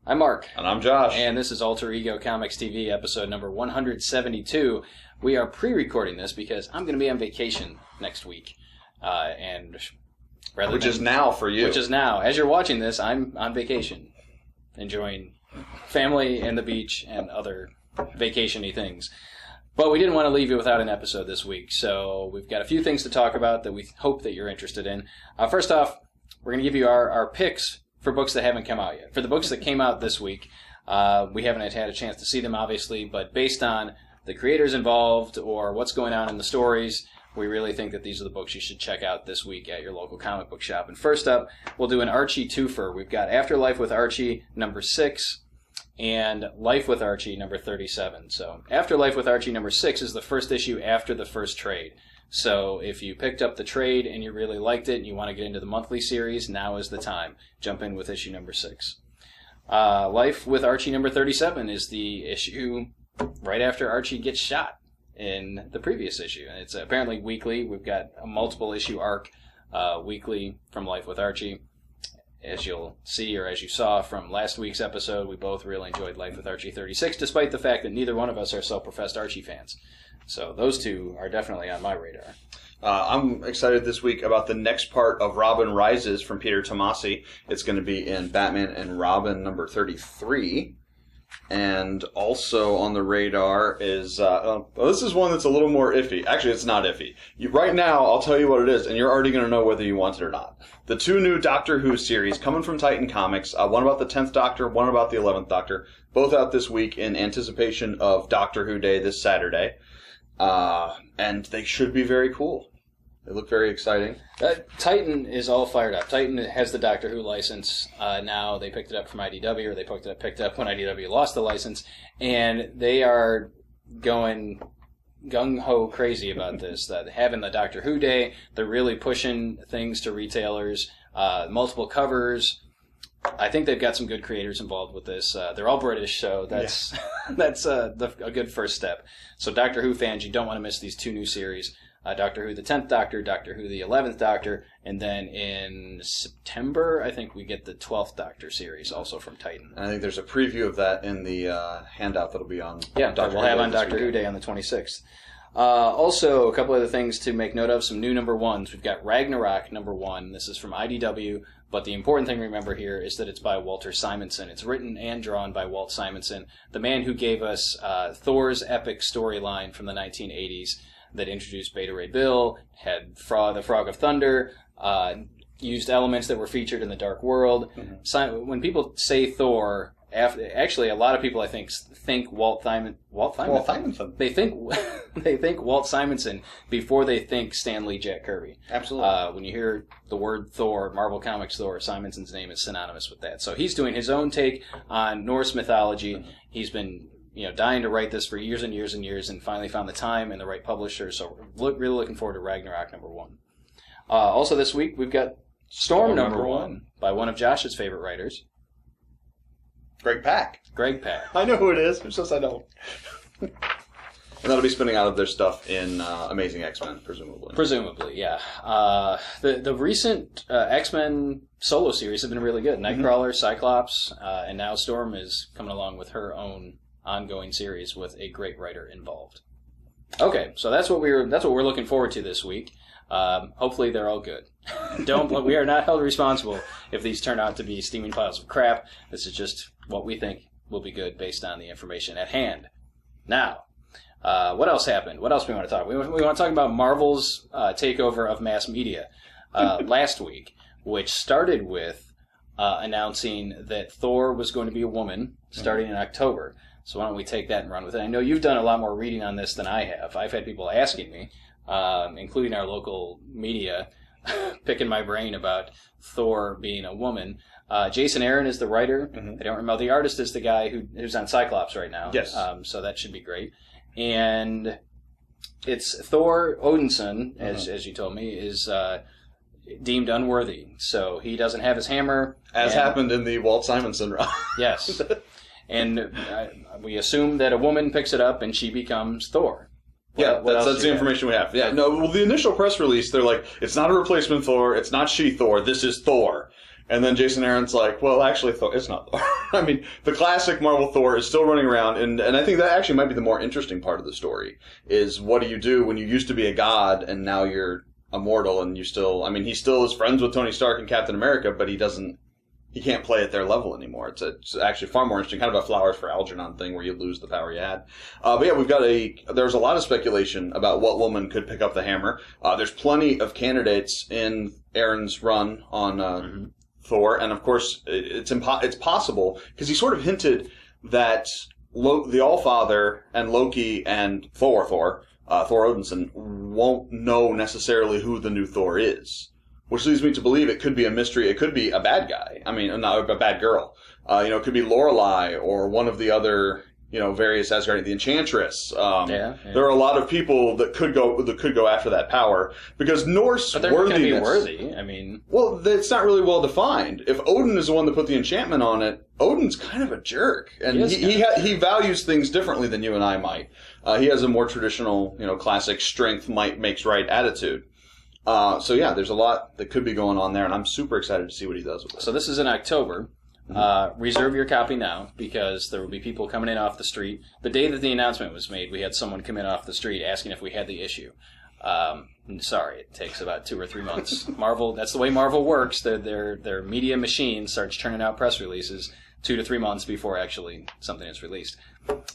I'm Marc. And I'm Josh. And this is Alter Ego Comics TV, episode number 172. We are pre-recording this because I'm going to be on vacation next week. Which is now for you. Which is now. As you're watching this, I'm on vacation, enjoying family and the beach and other vacation-y things. But we didn't want to leave you without an episode this week, so we've got a few things to talk about that we hope that you're interested in. First off, we're going to give you our picks for books that haven't come out yet. For the books that came out this week, we haven't had a chance to see them, obviously, but based on the creators involved or what's going on in the stories, we really think that these are the books you should check out this week at your local comic book shop. And first up, we'll do an Archie twofer. We've got Afterlife with Archie, number 6, and Life with Archie, number 37. So Afterlife with Archie, number 6 is the first issue after the first trade. So if you picked up the trade and you really liked it and you want to get into the monthly series, now is the time. Jump in with issue number 6. Life with Archie, number 37 is the issue right after Archie gets shot in the previous issue. And it's apparently weekly. We've got a multiple issue arc weekly from Life with Archie. As you'll see, or as you saw from last week's episode, we both really enjoyed Life with Archie 36, despite the fact that neither one of us are self-professed Archie fans. So those two are definitely on my radar. I'm excited this week about the next part of Robin Rises from Peter Tomasi. It's going to be in Batman and Robin number 33. And also on the radar is, this is one that's a little more iffy. Actually, it's not iffy. Right now, I'll tell you what it is, and you're already going to know whether you want it or not. The 2 new Doctor Who series coming from Titan Comics, one about the 10th Doctor, one about the 11th Doctor, both out this week in anticipation of Doctor Who Day this Saturday. And they should be very cool. They look very exciting. Titan is all fired up. Titan has the Doctor Who license now. They picked it up from IDW, or they picked it up when IDW lost the license, and they are going gung-ho crazy about this. Having the Doctor Who Day, they're really pushing things to retailers, multiple covers. I think they've got some good creators involved with this. They're all British, so that's a good first step. So Doctor Who fans, you don't want to miss these 2 new series. Doctor Who the 10th Doctor, Doctor Who the 11th Doctor, and then in September, I think we get the 12th Doctor series, also from Titan. I think there's a preview of that in the handout that'll be on We'll have on Doctor Who Day on the 26th. Also, a couple other things to make note of, some new number 1s. We've got Ragnarok number 1. This is from IDW, but the important thing to remember here is that it's by Walter Simonson. It's written and drawn by Walt Simonson, the man who gave us Thor's epic storyline from the 1980s that introduced Beta Ray Bill, had the Frog of Thunder, used elements that were featured in the Dark World. Mm-hmm. When people say Thor, actually a lot of people I think Walt Simonson. They think Walt Simonson before they think Stan Lee, Jack Kirby. Absolutely. When you hear the word Thor, Marvel Comics Thor, Simonson's name is synonymous with that. So he's doing his own take on Norse mythology. Mm-hmm. He's been dying to write this for years and years and years, and finally found the time and the right publisher. So really looking forward to Ragnarok number 1. Also this week we've got Storm number 1 by one of Josh's favorite writers, Greg Pak. I know who it is. It's just I don't. And that'll be spinning out of their stuff in Amazing X-Men, presumably. Presumably, yeah. The recent X-Men solo series have been really good. Nightcrawler, Cyclops, and now Storm is coming along with her own ongoing series with a great writer involved. Okay, so that's what we're looking forward to this week. Hopefully they're all good. We are not held responsible if these turn out to be steaming piles of crap. This is just what we think will be good based on the information at hand. Now, what else happened? What else we want to talk? We want to talk about Marvel's takeover of mass media last week, which started with announcing that Thor was going to be a woman starting in October. So why don't we take that and run with it? I know you've done a lot more reading on this than I have. I've had people asking me, including our local media, picking my brain about Thor being a woman. Jason Aaron is the writer. Mm-hmm. I don't remember. The artist is the guy who's on Cyclops right now. Yes. So that should be great. And it's Thor Odinson, as you told me, is deemed unworthy. So he doesn't have his hammer. As happened in the Walt Simonson run. Yes. And we assume that a woman picks it up and she becomes Thor. That's the information we have. Yeah, no. Well, the initial press release, they're like, it's not a replacement Thor. It's not she Thor. This is Thor. And then Jason Aaron's like, well, actually, Thor, it's not Thor. I mean, the classic Marvel Thor is still running around, and I think that actually might be the more interesting part of the story, is what do you do when you used to be a god and now you're immortal and you still, I mean, he still is friends with Tony Stark and Captain America, but he can't play at their level anymore. It's actually far more interesting, kind of a Flowers for Algernon thing where you lose the power you had. But yeah, there's a lot of speculation about what woman could pick up the hammer. There's plenty of candidates in Aaron's run on Thor, and of course, it's possible, because he sort of hinted that the Allfather and Loki and Thor Odinson, won't know necessarily who the new Thor is. Which leads me to believe it could be a mystery. It could be a bad guy. I mean, not a bad girl. It could be Lorelei or one of the other, various Asgardian, the Enchantress. There are a lot of people that could go after that power, because Norse but they're worthiness. Not going to be worthy. I mean, well, it's not really well defined. If Odin is the one that put the enchantment on it, Odin's kind of a jerk, and he values things differently than you and I might. He has a more traditional, classic strength makes right attitude. So yeah, there's a lot that could be going on there, and I'm super excited to see what he does with it. So this is in October. Reserve your copy now, because there will be people coming in off the street. The day that the announcement was made, we had someone come in off the street asking if we had the issue. Sorry, it takes about 2 or 3 months. Marvel, that's the way Marvel works. Their media machine starts churning out press releases 2 to 3 months before actually something is released.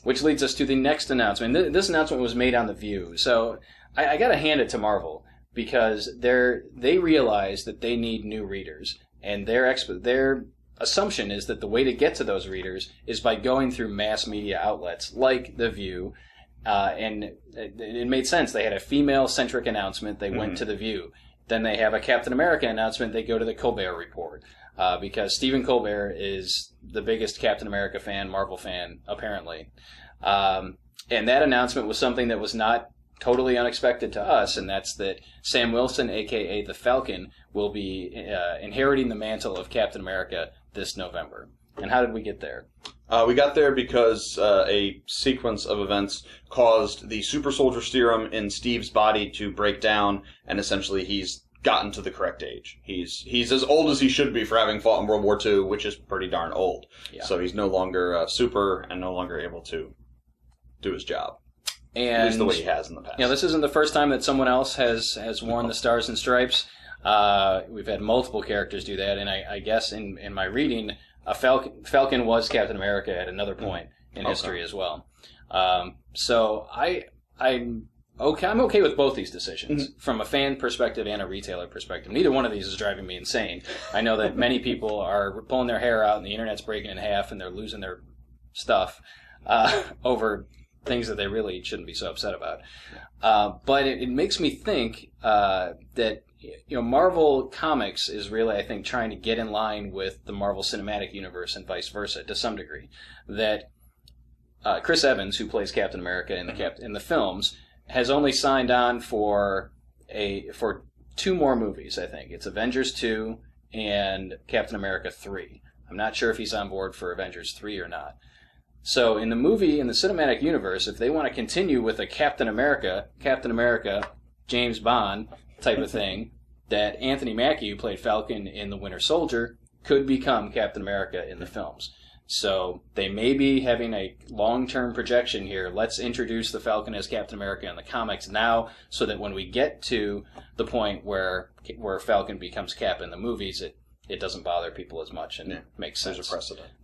Which leads us to the next announcement. This announcement was made on The View, so I got to hand it to Marvel, because they realize that they need new readers, and their assumption is that the way to get to those readers is by going through mass media outlets like The View, and it made sense. They had a female-centric announcement. They went to The View. Then they have a Captain America announcement. They go to the Colbert Report, because Stephen Colbert is the biggest Captain America fan, Marvel fan, apparently. And that announcement was something that was not totally unexpected to us, and that's that Sam Wilson, a.k.a. the Falcon, will be inheriting the mantle of Captain America this November. And how did we get there? We got there because a sequence of events caused the super soldier serum in Steve's body to break down, and essentially he's gotten to the correct age. He's as old as he should be for having fought in World War II, which is pretty darn old. Yeah. So he's no longer super and no longer able to do his job. And, at least the way he has in the past. This isn't the first time that someone else has worn the Stars and Stripes. We've had multiple characters do that, and I guess in my reading, a Falcon was Captain America at another point in history as well. So I'm okay with both these decisions from a fan perspective and a retailer perspective. Neither one of these is driving me insane. I know that many people are pulling their hair out, and the internet's breaking in half, and they're losing their stuff over things that they really shouldn't be so upset about. But it makes me think that Marvel Comics is really, I think, trying to get in line with the Marvel Cinematic Universe and vice versa to some degree. That Chris Evans, who plays Captain America in the films, has only signed on for 2 more movies, I think. It's Avengers 2 and Captain America 3. I'm not sure if he's on board for Avengers 3 or not. So in the cinematic universe, if they want to continue with a Captain America, James Bond type of thing, that Anthony Mackie, who played Falcon in The Winter Soldier, could become Captain America in the films. So they may be having a long-term projection here. Let's introduce the Falcon as Captain America in the comics now, so that when we get to the point where Falcon becomes Cap in the movies, it doesn't bother people as much, and it makes sense.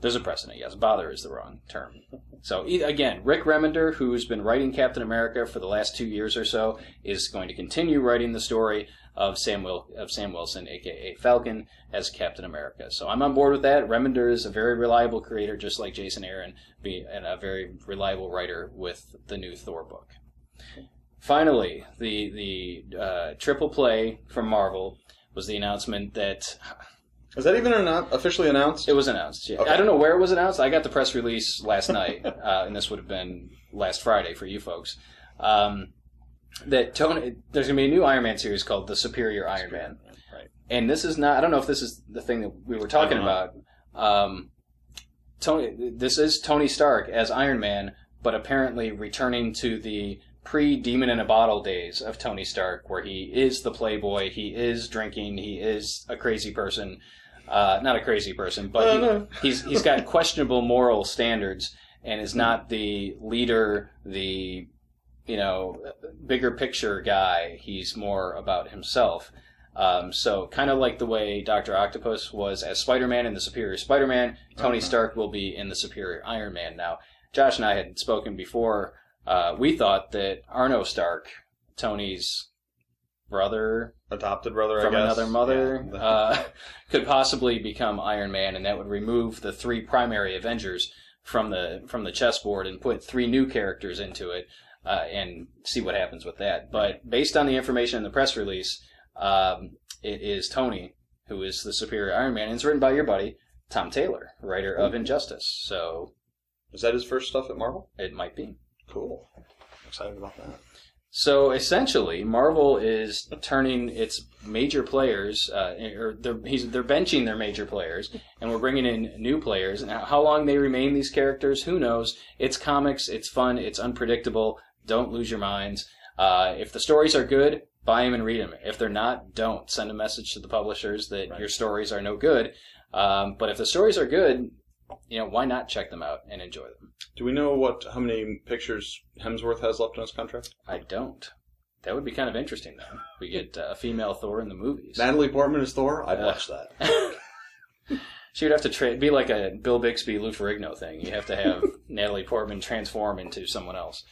There's a precedent, yes. Bother is the wrong term. So, again, Rick Remender, who's been writing Captain America for the last 2 years or so, is going to continue writing the story of Sam Wilson, a.k.a. Falcon, as Captain America. So I'm on board with that. Remender is a very reliable creator, just like Jason Aaron, and a very reliable writer with the new Thor book. Finally, the triple play from Marvel was the announcement that... Is that even officially announced? It was announced, yeah. Okay. I don't know where it was announced. I got the press release last night, and this would have been last Friday for you folks. That there's going to be a new Iron Man series called The Superior Iron Man. Right. And this is not, I don't know if this is the thing that we were talking about. This is Tony Stark as Iron Man, but apparently returning to the pre-Demon in a Bottle days of Tony Stark, where he is the playboy, he is drinking, he is a crazy person. Not a crazy person, but he's got questionable moral standards and is not the leader, the bigger picture guy. He's more about himself. So kind of like the way Dr. Octopus was as Spider-Man in the Superior Spider-Man, Tony Stark will be in the Superior Iron Man. Now, Josh and I had spoken before. We thought that Arno Stark, Tony's adopted brother, from I guess, another mother, could possibly become Iron Man, and that would remove the 3 primary Avengers from the chessboard and put 3 new characters into it, and see what happens with that. But based on the information in the press release, it is Tony who is the Superior Iron Man, and it's written by your buddy Tom Taylor, writer of Injustice. So, is that his first stuff at Marvel? It might be. Cool. Excited about that. So essentially, Marvel is turning its major players, or they're benching their major players, and we're bringing in new players. And how long they remain these characters, who knows? It's comics, it's fun, it's unpredictable. Don't lose your minds. If the stories are good, buy them and read them. If they're not, don't. Send a message to the publishers that your stories are no good. But if the stories are good, why not check them out and enjoy them? Do we know how many pictures Hemsworth has left on his contract? I don't. That would be kind of interesting, though. We get a female Thor in the movies. Natalie Portman is Thor? I'd watch that. She would have to be like a Bill Bixby, Lou Ferrigno thing. You have to have Natalie Portman transform into someone else.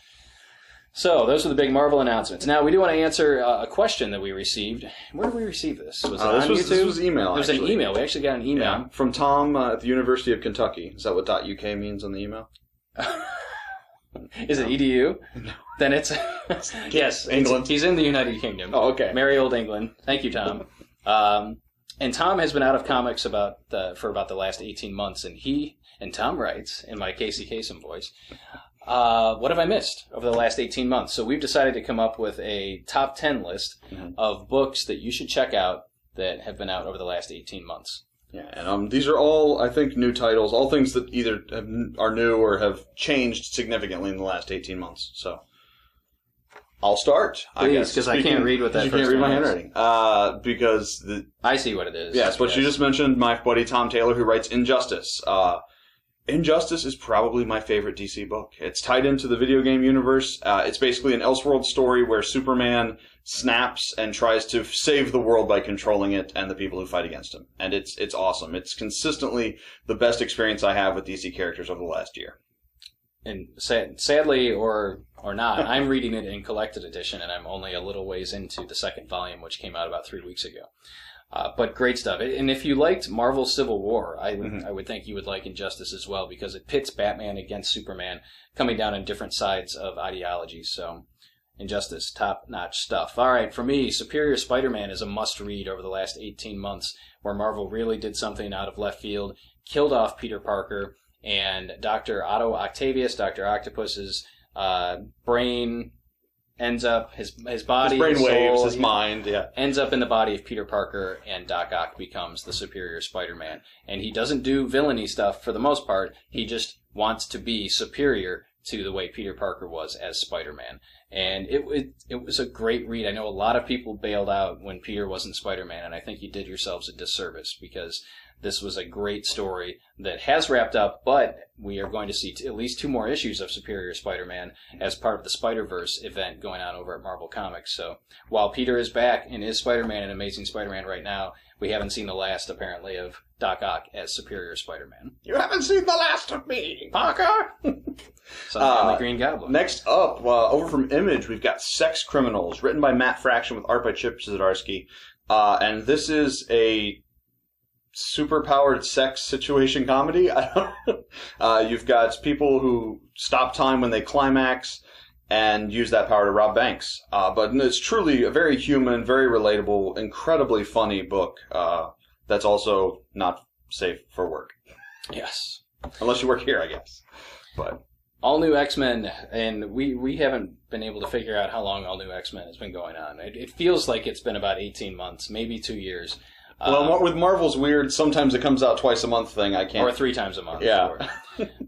So, those are the big Marvel announcements. Now, we do want to answer a question that we received. Where did we receive this? Was it on YouTube? This was email, It was an email. We actually got an email. Yeah, from Tom at the University of Kentucky. Is that what .uk means on the email? Is it EDU? No. Then it's... yes, England. He's in the United Kingdom. Oh, okay. Merry old England. Thank you, Tom. And Tom has been out of comics for about the last 18 months, and Tom writes, in my Casey Kasem voice... what have I missed over the last 18 months? So we've decided to come up with a top 10 list of books that you should check out that have been out over the last 18 months. Yeah, and these are all, I think, new titles, all things that either are new or have changed significantly in the last 18 months. So I'll start, I guess. Because I can't read what that You first can't read my one is. handwriting. Because I see what it is. Yes, but you just mentioned my buddy Tom Taylor, who writes Injustice. Injustice is probably my favorite DC book. It's tied into the video game universe. It's basically an Elseworld story where Superman snaps and tries to save the world by controlling it and the people who fight against him. And it's awesome. It's consistently the best experience I have with DC characters over the last year. And sadly or not, I'm reading it in collected edition, and I'm only a little ways into the second volume, which came out about 3 weeks ago. But great stuff. And if you liked Marvel Civil War, I would think you would like Injustice as well, because it pits Batman against Superman, coming down on different sides of ideologies. So, Injustice, top-notch stuff. All right, for me, Superior Spider-Man is a must-read over the last 18 months, where Marvel really did something out of left field, killed off Peter Parker, and Dr. Otto Octavius, Dr. Octopus's brain... ends up his body, his brain his waves, soul, his mind, ends up in the body of Peter Parker, and Doc Ock becomes the Superior Spider-Man. And he doesn't do villainy stuff for the most part. He just wants to be superior to the way Peter Parker was as Spider-Man. And it was a great read. I know a lot of people bailed out when Peter wasn't Spider-Man, and I think you did yourselves a disservice, because this was a great story that has wrapped up, but we are going to see at least 2 more issues of Superior Spider-Man as part of the Spider-Verse event going on over at Marvel Comics. So while Peter is back and is Spider-Man and Amazing Spider-Man right now, we haven't seen the last, apparently, of Doc Ock as Superior Spider-Man. You haven't seen the last of me, Parker! Something on the Green Goblin. Next up, over from Image, we've got Sex Criminals, written by Matt Fraction with art by Chip Zdarsky. And this is a super-powered sex situation comedy. You've got people who stop time when they climax and use that power to rob banks. But it's truly a very human, very relatable, incredibly funny book that's also not safe for work. Yes. Unless you work here, I guess. But All New X-Men, and we haven't been able to figure out how long All New X-Men has been going on. It feels like it's been about 18 months, maybe 2 years. Well, with Marvel's weird, sometimes it comes out twice a month thing, I can't... Or 3 times a month. Yeah.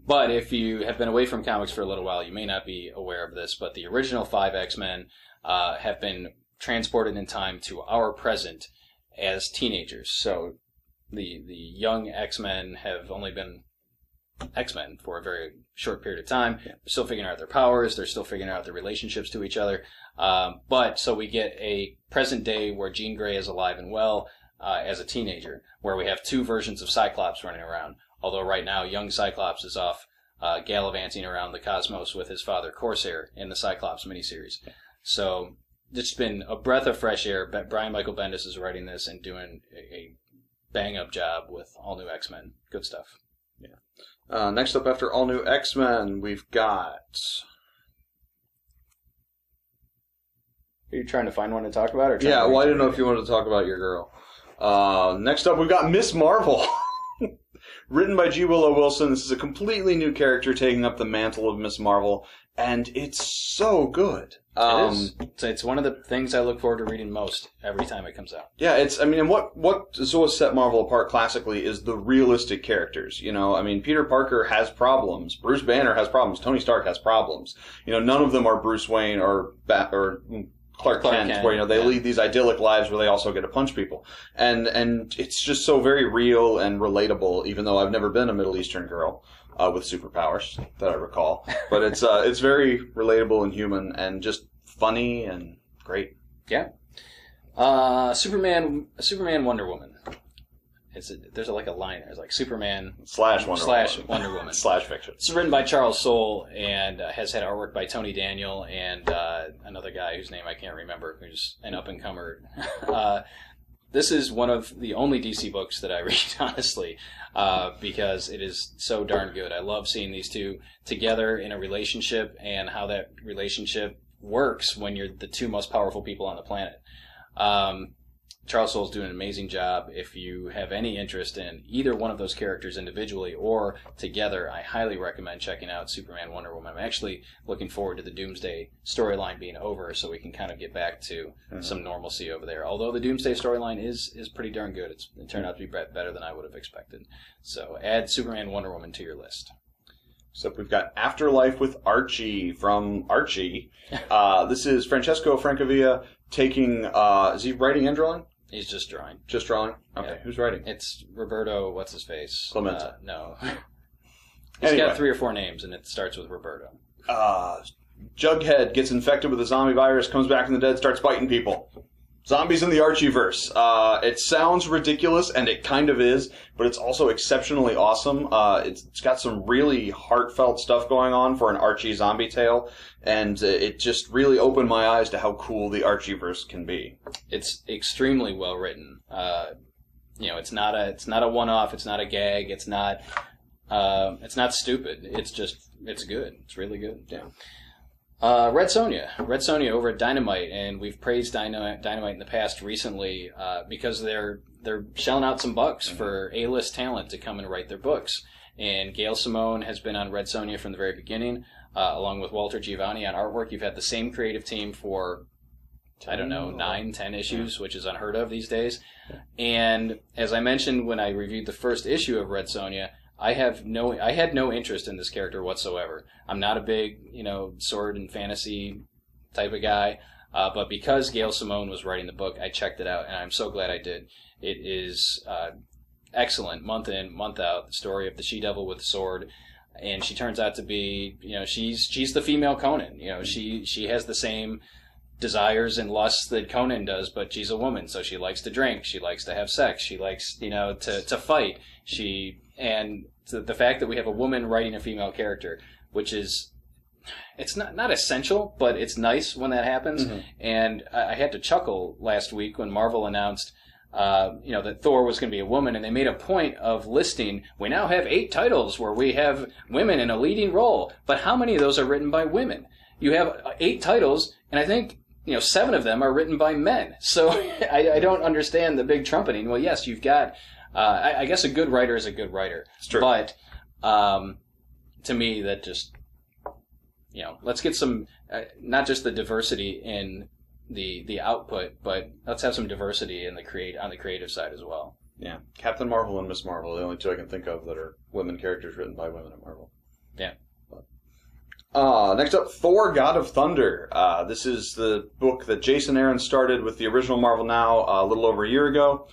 But if you have been away from comics for a little while, you may not be aware of this, but the original 5 X-Men have been transported in time to our present as teenagers. So the young X-Men have only been X-Men for a very short period of time. They're still figuring out their powers. They're still figuring out their relationships to each other. But so we get a present day where Jean Grey is alive and well as a teenager, where we have two versions of Cyclops running around. Although right now, young Cyclops is off gallivanting around the cosmos with his father Corsair in the Cyclops miniseries. So it's been a breath of fresh air. Brian Michael Bendis is writing this and doing a bang-up job with all new X-Men. Good stuff. Yeah. Next up, after all new X-Men, we've got... Are you trying to find one to talk about? Or yeah, well, I didn't know if you wanted to talk about your girl. Next up, we've got Miss Marvel. Written by G. Willow Wilson. This is a completely new character taking up the mantle of Miss Marvel, and it's so good. It is. It's one of the things I look forward to reading most every time it comes out. Yeah, and what has always set Marvel apart classically is the realistic characters. You know, I mean, Peter Parker has problems. Bruce Banner has problems. Tony Stark has problems. You know, none of them are Bruce Wayne or Clark Kent, where they lead these idyllic lives where they also get to punch people, and it's just so very real and relatable. Even though I've never been a Middle Eastern girl with superpowers that I recall, but it's very relatable and human and just funny and great. Yeah. Superman, Wonder Woman. There's like a line there. It's like Superman / Wonder Woman / fiction. It's written by Charles Soule and has had artwork by Tony Daniel and another guy whose name I can't remember, who's an up-and-comer. This is one of the only DC books that I read, honestly, because it is so darn good. I love seeing these two together in a relationship and how that relationship works when you're the two most powerful people on the planet. Charles Soule's doing an amazing job. If you have any interest in either one of those characters individually or together, I highly recommend checking out Superman, Wonder Woman. I'm actually looking forward to the Doomsday storyline being over so we can kind of get back to some normalcy over there. Although the Doomsday storyline is pretty darn good. It turned out to be better than I would have expected. So add Superman, Wonder Woman to your list. So we've got Afterlife with Archie from Archie. This is Francesco Francavilla taking... is he writing and drawing? He's just drawing. Just drawing? Okay. Yeah. Who's writing? It's Roberto, what's-his-face? Clemente. No. He's got 3 or 4 names, and it starts with Roberto. Jughead gets infected with a zombie virus, comes back from the dead, starts biting people. Zombies in the Archieverse. It sounds ridiculous, and it kind of is, but it's also exceptionally awesome. It's got some really heartfelt stuff going on for an Archie zombie tale, and it just really opened my eyes to how cool the Archieverse can be. It's extremely well written. It's not a one-off. It's not a gag. It's not stupid. It's good. It's really good. Yeah. Red Sonja over at Dynamite, and we've praised Dynamite in the past recently because they're shelling out some bucks for A-list talent to come and write their books. And Gail Simone has been on Red Sonja from the very beginning, along with Walter Giovanni on artwork. You've had the same creative team for 9, 10 issues, which is unheard of these days. And as I mentioned when I reviewed the first issue of Red Sonja, I had no interest in this character whatsoever. I'm not a big, sword and fantasy type of guy, but because Gail Simone was writing the book, I checked it out, and I'm so glad I did. It is excellent, month in, month out. The story of the she-devil with the sword, and she turns out to be, she's the female Conan. She has the same desires and lusts that Conan does, but she's a woman, so she likes to drink, she likes to have sex, she likes, to fight. And the fact that we have a woman writing a female character, which is, it's not essential, but it's nice when that happens. Mm-hmm. And I had to chuckle last week when Marvel announced, that Thor was going to be a woman, and they made a point of listing, we now have 8 titles where we have women in a leading role, but how many of those are written by women? You have 8 titles, and I think 7 of them are written by men. So I don't understand the big trumpeting. Well, yes, you've got... I guess a good writer is a good writer. It's true. But to me, that just, let's get some, not just the diversity in the output, but let's have some diversity on the creative side as well. Yeah. Captain Marvel and Miss Marvel are the only 2 I can think of that are women characters written by women at Marvel. Yeah. Next up, Thor, God of Thunder. This is the book that Jason Aaron started with the original Marvel Now a little over a year ago.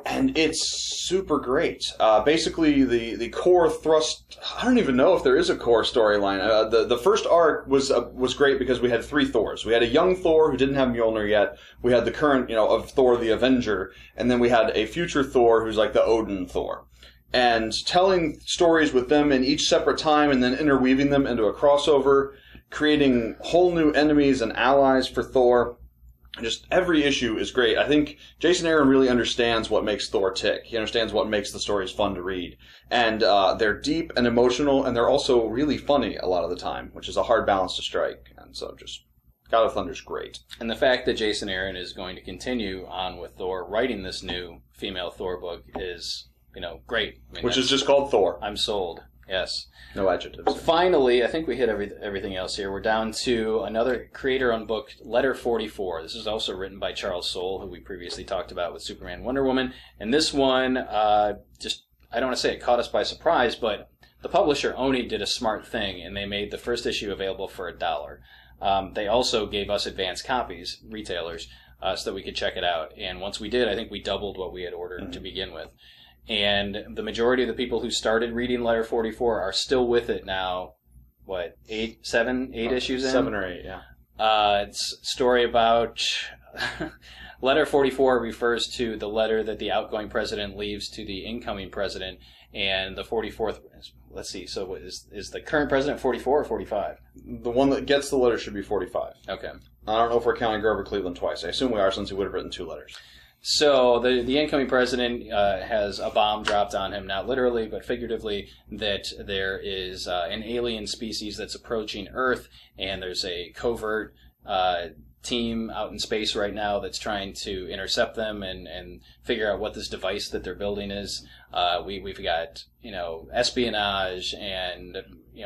And it's super great. Basically, the core thrust. I don't even know if there is a core storyline. The first arc was great because we had 3 Thors. We had a young Thor who didn't have Mjolnir yet. We had the current, of Thor the Avenger, and then we had a future Thor who's like the Odin Thor. And telling stories with them in each separate time, and then interweaving them into a crossover, creating whole new enemies and allies for Thor. Just every issue is great. I think Jason Aaron really understands what makes Thor tick. He understands what makes the stories fun to read. And they're deep and emotional, and they're also really funny a lot of the time, which is a hard balance to strike. And so just God of Thunder's great. And the fact that Jason Aaron is going to continue on with Thor, writing this new female Thor book is, great. Which is just called Thor. I'm sold. Yes. No adjectives. Finally, I think we hit everything else here. We're down to another creator-owned book, Letter 44. This is also written by Charles Soule, who we previously talked about with Superman, Wonder Woman. And this one, I don't want to say it caught us by surprise, but the publisher, Oni, did a smart thing, and they made the first issue available for $1. They also gave us advanced copies, retailers, so that we could check it out. And once we did, I think we doubled what we had ordered to begin with. And the majority of the people who started reading Letter 44 are still with it now. What, 8 issues in? 7 or 8, yeah. It's a story about... Letter 44 refers to the letter that the outgoing president leaves to the incoming president. And the 44th... Let's see, so is the current president 44 or 45? The one that gets the letter should be 45. Okay. I don't know if we're counting Grover Cleveland twice. I assume we are, since he would have written 2 letters. So the incoming president has a bomb dropped on him, not literally, but figuratively, that there is an alien species that's approaching Earth, and there's a covert team out in space right now that's trying to intercept them and figure out what this device that they're building is. We've got, espionage and,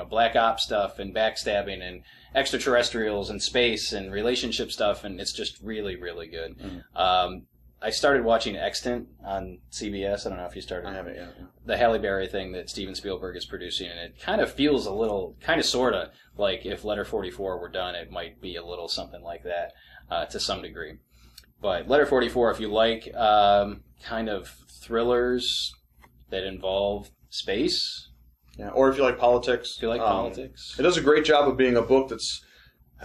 black ops stuff and backstabbing and extraterrestrials and space and relationship stuff, and it's just really, really good. Mm-hmm. I started watching Extant on CBS. I don't know if you started. I haven't yet. The Halle Berry thing that Steven Spielberg is producing, and it kind of feels a little, sort of, like if Letter 44 were done, it might be a little something like that to some degree. But Letter 44, if you like kind of thrillers that involve space. Yeah, or if you like politics. If you like politics. It does a great job of being a book that's...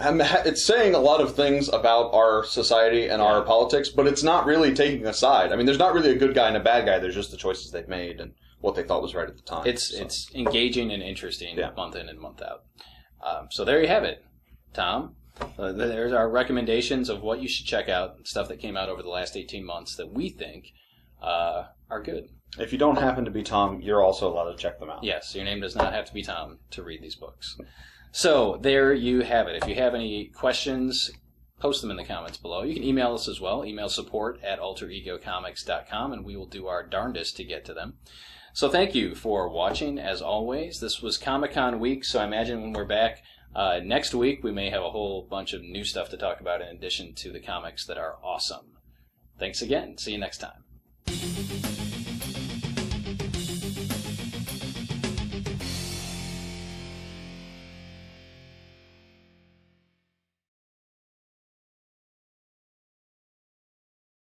It's saying a lot of things about our society and our politics, but it's not really taking a side. I mean, there's not really a good guy and a bad guy. There's just the choices they've made and what they thought was right at the time. It's engaging and interesting month in and month out. So there you have it, Tom. There's our recommendations of what you should check out, stuff that came out over the last 18 months that we think are good. If you don't happen to be Tom, you're also allowed to check them out. Yes, your name does not have to be Tom to read these books. So there you have it. If you have any questions, post them in the comments below. You can email us as well. Email support@alteregocomics.com, and we will do our darndest to get to them. So thank you for watching, as always. This was Comic-Con week, so I imagine when we're back next week, we may have a whole bunch of new stuff to talk about in addition to the comics that are awesome. Thanks again. See you next time.